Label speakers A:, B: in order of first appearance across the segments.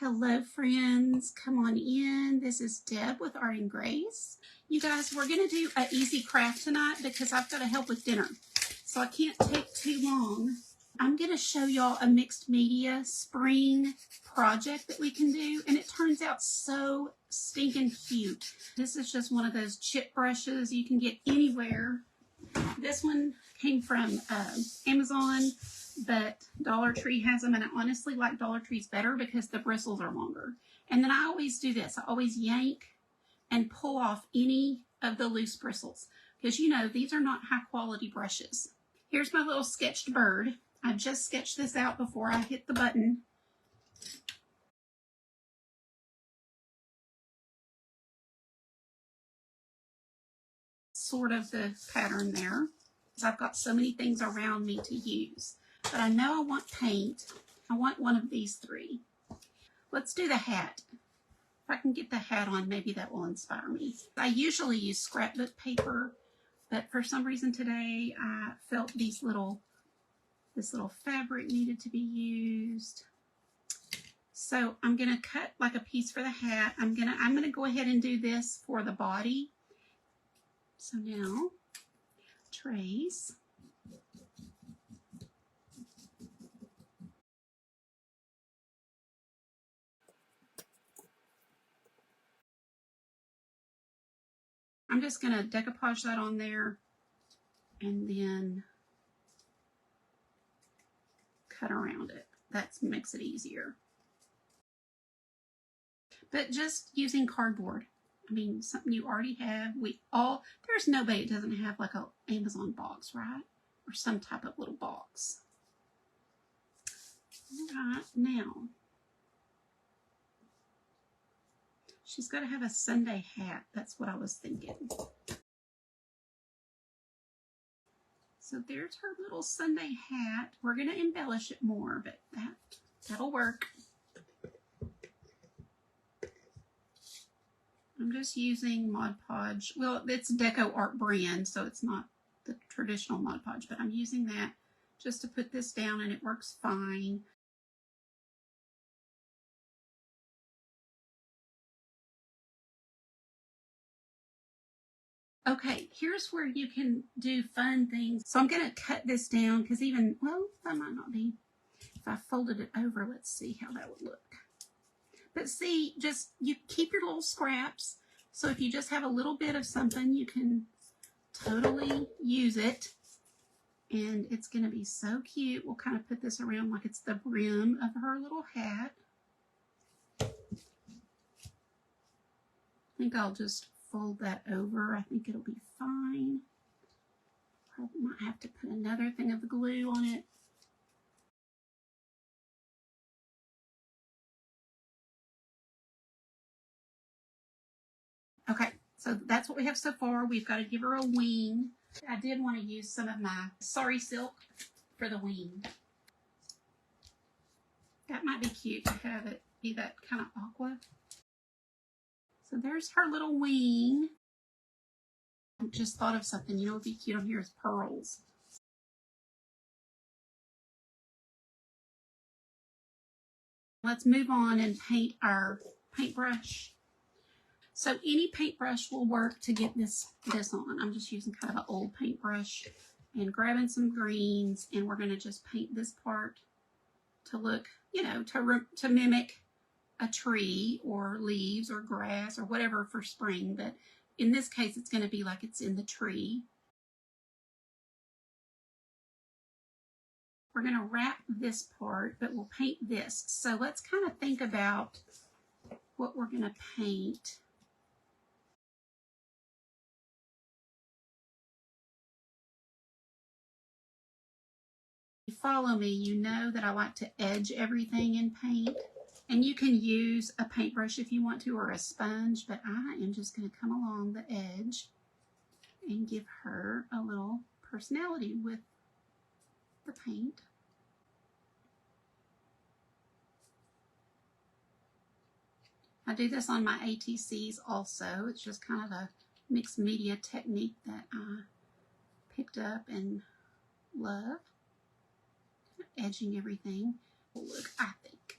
A: Hello friends, come on in. This is Deb with Art and Grace. You guys, we're going to do an easy craft tonight because I've got to help with dinner. So I can't take too long. I'm going to show y'all a mixed media spring project that we can do, and it turns out so stinking cute. This is just one of those chip brushes you can get anywhere. This one came from Amazon, but Dollar Tree has them, and I honestly like Dollar Tree's better because the bristles are longer. And then I always do this. I always yank and pull off any of the loose bristles because, you know, these are not high quality brushes. Here's my little sketched bird. I just sketched this out before I hit the button. Sort of the pattern there. I've got so many things around me to use. But I know I want paint. I want one of these three. Let's do the hat. If I can get the hat on, maybe that will inspire me. I usually use scrapbook paper, but for some reason today I felt this little fabric needed to be used. So I'm gonna cut like a piece for the hat. I'm gonna go ahead and do this for the body. So now, trace. I'm just going to decoupage that on there and then cut around it. That makes it easier. But just using cardboard. I mean, something you already have. There's nobody that doesn't have like an Amazon box, right? Or some type of little box. All right, now. She's got to have a Sunday hat. That's what I was thinking. So there's her little Sunday hat. We're going to embellish it more, but that'll work. I'm just using Mod Podge. Well, it's Deco Art brand, so it's not the traditional Mod Podge, but I'm using that just to put this down, and it works fine. Okay, here's where you can do fun things. So I'm going to cut this down because well, that might not be. If I folded it over, let's see how that would look. But see, you keep your little scraps. So if you just have a little bit of something, you can totally use it. And it's going to be so cute. We'll kind of put this around like it's the brim of her little hat. I think I'll just fold that over. I think it'll be fine. Probably might have to put another thing of the glue on it. Okay, so that's what we have so far. We've got to give her a wing. I did want to use some of my sari silk for the wing. That might be cute to have it be that kind of aqua. So there's her little wing. I just thought of something, you know, would be cute on here is pearls. Let's move on and paint our paintbrush. So any paintbrush will work to get this on. I'm just using kind of an old paintbrush and grabbing some greens, and we're going to just paint this part to look, you know, to mimic a tree or leaves or grass or whatever for spring. But in this case, it's going to be like it's in the tree. We're going to wrap this part, but we'll paint this. So let's kind of think about what we're going to paint. If you follow me, you know that I like to edge everything in paint. And you can use a paintbrush if you want to, or a sponge, but I am just going to come along the edge and give her a little personality with the paint. I do this on my ATCs also. It's just kind of a mixed media technique that I picked up and love. Edging everything. Look, I think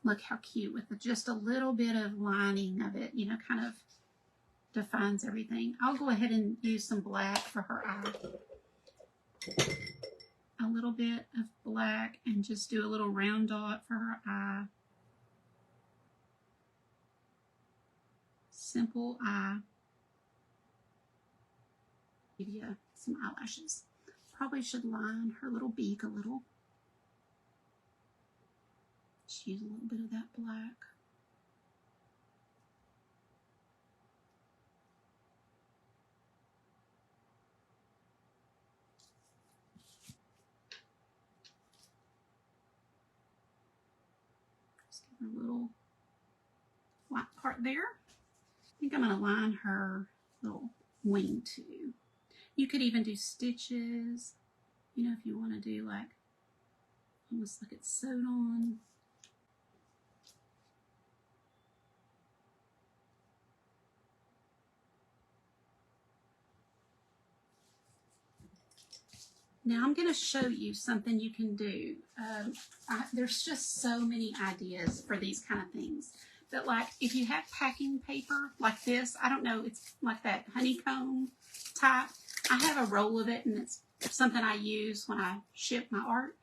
A: Look how cute with just a little bit of lining of it, you know, kind of defines everything. I'll go ahead and use some black for her eye. A little bit of black and just do a little round dot for her eye. Simple eye. Give you some eyelashes. Probably should line her little beak a little. Just use a little bit of that black. Just give her a little white part there. I think I'm going to line her little wing too. You could even do stitches, you know, if you want to do like almost like it's sewed on. Now I'm going to show you something you can do. There's just so many ideas for these kind of things. But like if you have packing paper like this, I don't know, it's like that honeycomb type. I have a roll of it and it's something I use when I ship my art.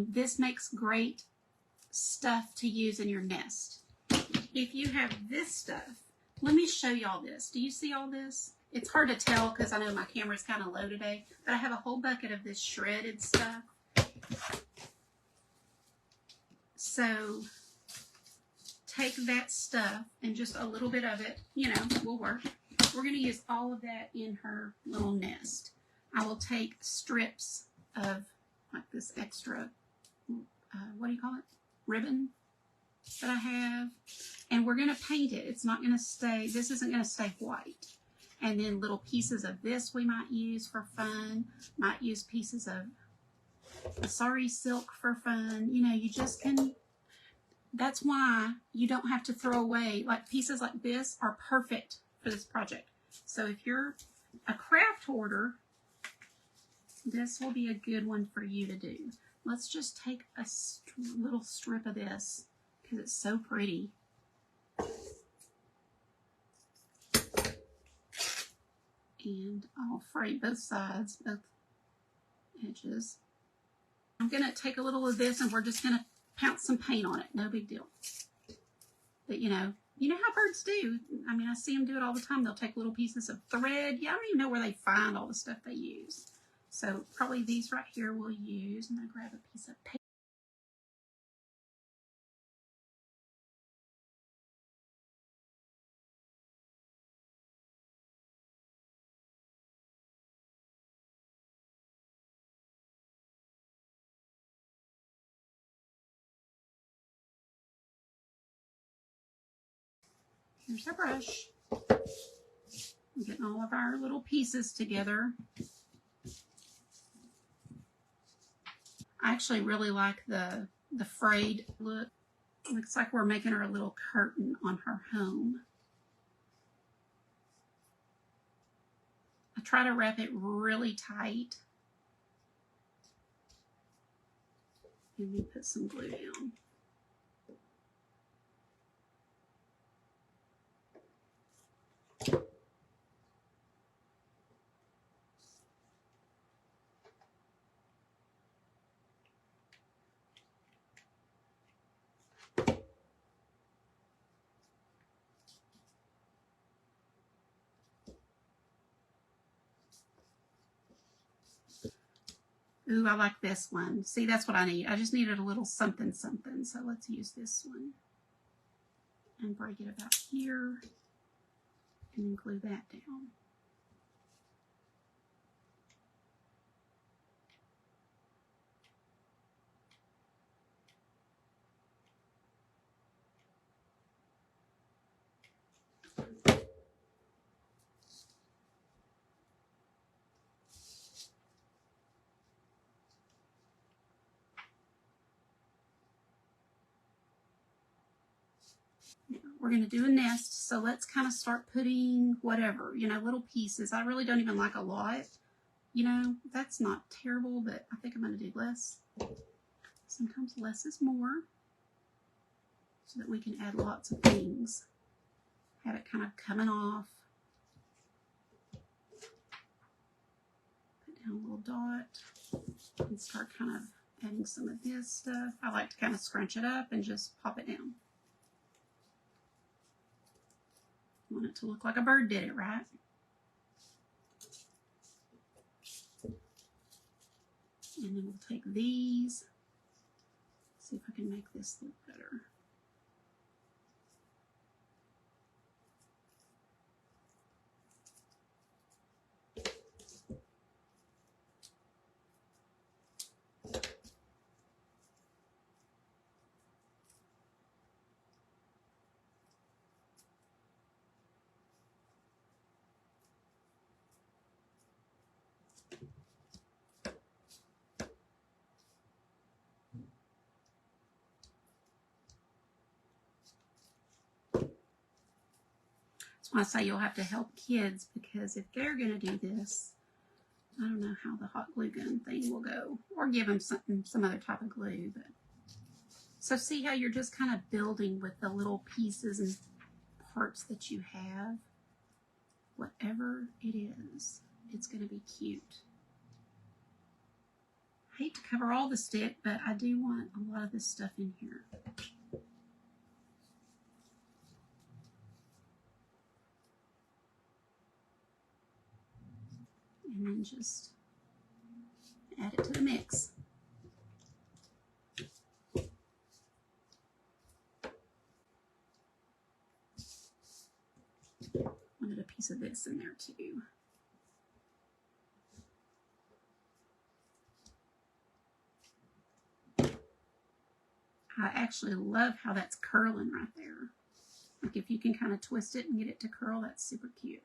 A: This makes great stuff to use in your nest. If you have this stuff, let me show y'all this. Do you see all this? It's hard to tell because I know my camera's kind of low today, but I have a whole bucket of this shredded stuff. So take that stuff and just a little bit of it, you know, will work. We're going to use all of that in her little nest. I will take strips of like this extra, what do you call it? Ribbon that I have. And we're going to paint it. It's not going to stay, this isn't going to stay white. And then little pieces of this we might use for fun. Might use pieces of sari silk for fun. You know, you just can, that's why you don't have to throw away. Like pieces like this are perfect for this project. So if you're a craft hoarder, this will be a good one for you to do. Let's just take a little strip of this because it's so pretty. And I'll fray both sides, both edges. I'm going to take a little of this and we're just going to pounce some paint on it. No big deal. But you know how birds do. I mean, I see them do it all the time. They'll take little pieces of thread. Yeah, I don't even know where they find all the stuff they use. So probably these right here we'll use. I'm going to grab a piece of paper. Here's our brush. We're getting all of our little pieces together. I actually really like the frayed look. Looks like we're making her a little curtain on her home. I try to wrap it really tight. And we put some glue down. Ooh, I like this one. See, that's what I need. I just needed a little something something. So let's use this one. And break it about here. And then glue that down. We're going to do a nest, so let's kind of start putting whatever, you know, little pieces. I really don't even like a lot. You know, that's not terrible, but I think I'm going to do less. Sometimes less is more. so that we can add lots of things. Have it kind of coming off. Put down a little dot and start kind of adding some of this stuff. I like to kind of scrunch it up and just pop it down. Want it to look like a bird did it, right? And then we'll take these. See if I can make this look better. That's why I say you'll have to help kids, because if they're going to do this, I don't know how the hot glue gun thing will go, or give them some other type of glue. But so see how you're just kind of building with the little pieces and parts that you have. Whatever it is, it's going to be cute. I hate to cover all the stick, but I do want a lot of this stuff in here. And then just add it to the mix. Wanted a piece of this in there too. I actually love how that's curling right there. Like if you can kind of twist it and get it to curl, that's super cute.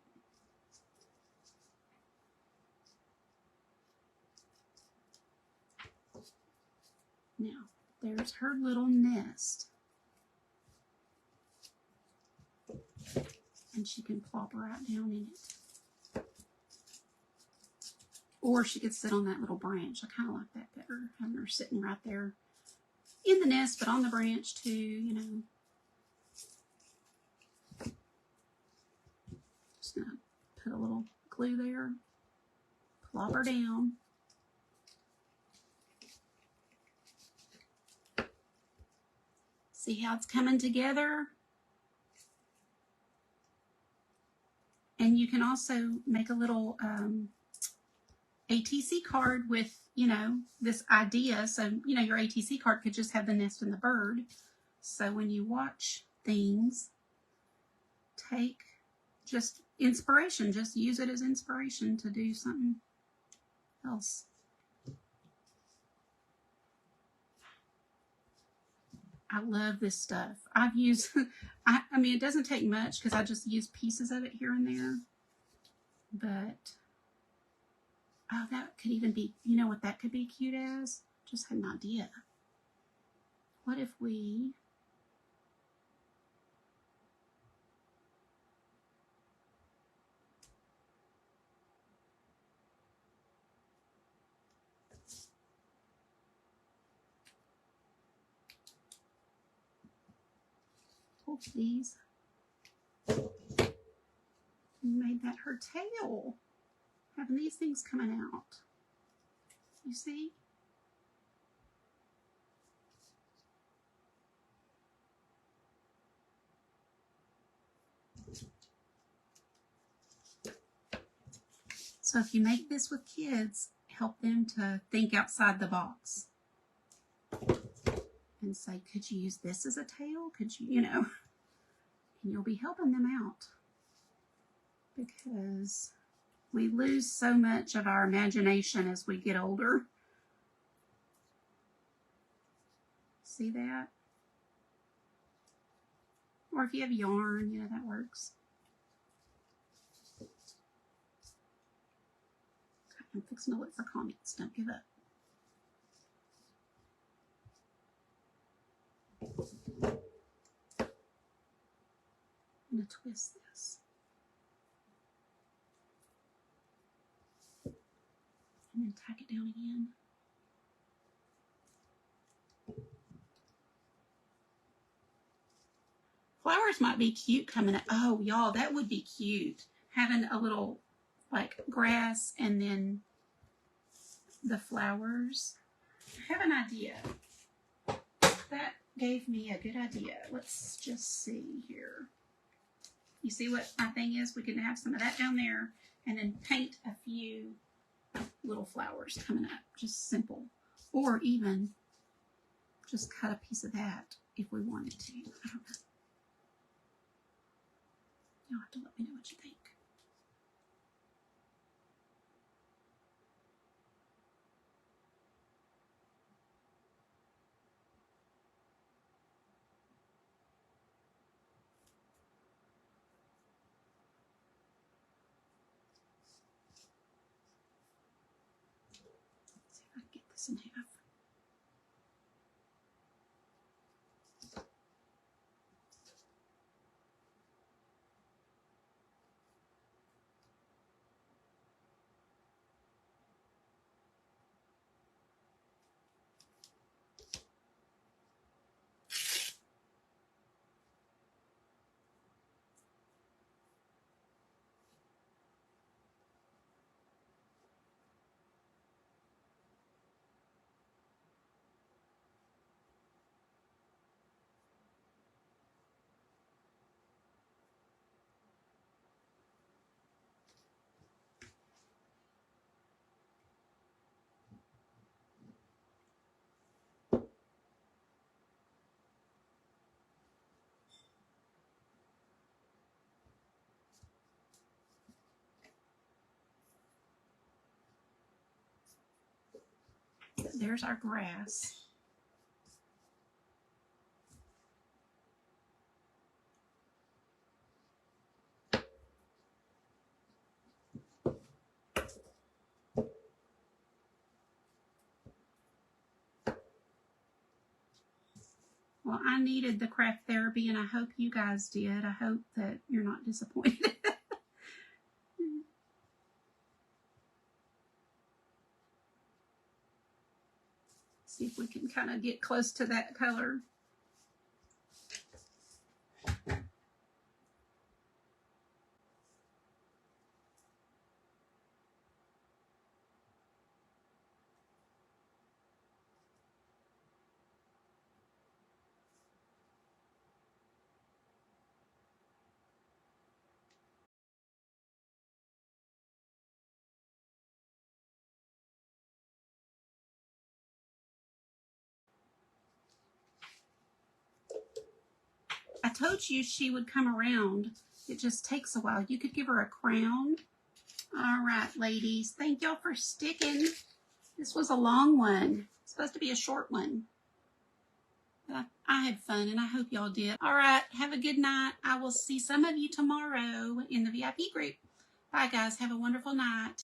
A: Now, there's her little nest. And she can plop right down in it. Or she could sit on that little branch. I kind of like that better, having her sitting right there in the nest, but on the branch too, you know. Just gonna put a little glue there, plop her down. See how it's coming together? And you can also make a little ATC card with, you know, this idea. So, you know, your ATC card could just have the nest and the bird. So when you watch things, take just inspiration. Just use it as inspiration to do something else. I love this stuff. I've used, I mean, it doesn't take much because I just use pieces of it here and there. But, oh, that could even be, you know what that could be cute as? Just had an idea. What if we pull these? Made that her tail. Having these things coming out. You see? So if you make this with kids, help them to think outside the box. And say, could you use this as a tail? Could you, you know? And you'll be helping them out. Because we lose so much of our imagination as we get older. See that? Or if you have yarn, you know, that works. I'm fixing to look for comments. Don't give up. I'm going to twist this. And then tack it down again. Flowers might be cute coming up. Oh, y'all, that would be cute. Having a little, like, grass and then the flowers. I have an idea. That gave me a good idea. Let's just see here. You see what my thing is? We can have some of that down there and then paint a few little flowers coming up. Just simple. Or even just cut a piece of that if we wanted to. I don't know. You'll have to let me know what you think. Let's see if I can get this in half. There's our grass. Well, I needed the craft therapy, and I hope you guys did. I hope that you're not disappointed. See if we can kind of get close to that color. I told you she would come around. It just takes a while. You could give her a crown. All right, ladies. Thank y'all for sticking. This was a long one. It's supposed to be a short one. But I had fun, and I hope y'all did. All right. Have a good night. I will see some of you tomorrow in the VIP group. Bye, guys. Have a wonderful night.